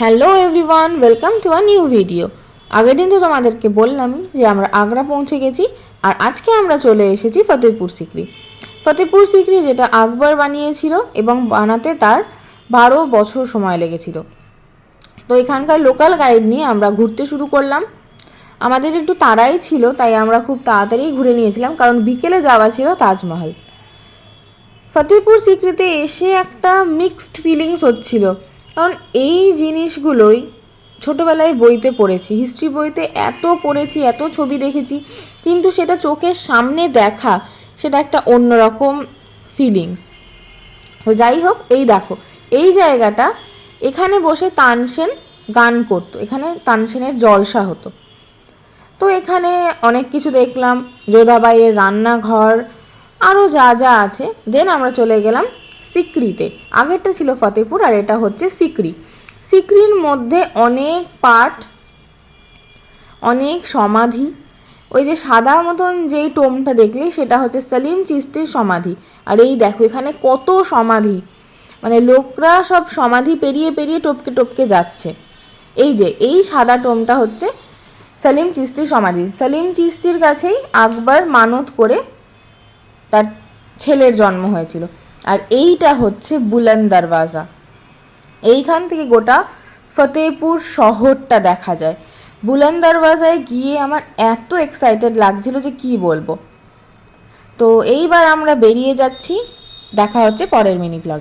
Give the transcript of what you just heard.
Hello everyone, welcome to a new video. আগের দিন তো তোমাদেরকে বললামই যে আমরা আগ্রা পৌঁছে গেছি, আর আজকে আমরা চলে এসেছি ফতেহপুর সিকরি। ফতেহপুর সিকরি যেটা আকবর বানিয়েছিল এবং বানাতে তার 12 বছর সময় লেগেছিল। তো এখানকার লোকাল গাইড নিয়ে আমরা ঘুরতে শুরু করলাম। আমাদের একটু তাড়াই ছিল, তাই আমরা খুব তাড়াতাড়ি ঘুরে নিয়েছিলাম, কারণ বিকেলে যাওয়া ছিল তাজমহল। ফতেহপুর সিকরিতে এসে একটা মিক্সড ফিলিংস হচ্ছিল, কারণ এই জিনিসগুলোই ছোটোবেলায় বইতে পড়েছি, হিস্ট্রি বইতে এত পড়েছি, এত ছবি দেখেছি, কিন্তু সেটা চোখের সামনে দেখা সেটা একটা অন্যরকম ফিলিংস। তো যাই হোক, এই দেখো এই জায়গাটা, এখানে বসে তানসেন গান করতো, এখানে তানসেনের জলসা হতো। তো এখানে অনেক কিছু দেখলাম, যোধাবাইয়ের রান্নাঘর, আরও যা যা আছে। দেন আমরা চলে গেলাম সিকরিতে। আগেরটা ছিল ফতেহপুর আর এটা হচ্ছে সিকরি। সিকরির মধ্যে অনেক পাঠ, অনেক সমাধি। ওই যে সাদা মতন যেই টোমটা দেখলে সেটা হচ্ছে সলিম চিশতির সমাধি। আর এই দেখো এখানে কত সমাধি, মানে লোকরা সব সমাধি পেরিয়ে পেরিয়ে টপকে টপকে যাচ্ছে। এই যে এই সাদা টোমটা হচ্ছে সলিম চিশতির সমাধি। সলিম চিশতির কাছেই আকবর মানত করে তার ছেলের জন্ম হয়েছিল। আর এইটা হচ্ছে বুলন্দ দরওয়াজা। এইখান থেকে গোটা ফতেহপুর শহরটা দেখা যায়। বুলন্দ দরওয়াজায় গিয়ে আমার এত এক্সাইটেড লাগছিল যে কি বলবো। তো এইবার আমরা বেরিয়ে যাচ্ছি, দেখা হচ্ছে পরের মিনি ব্লগে।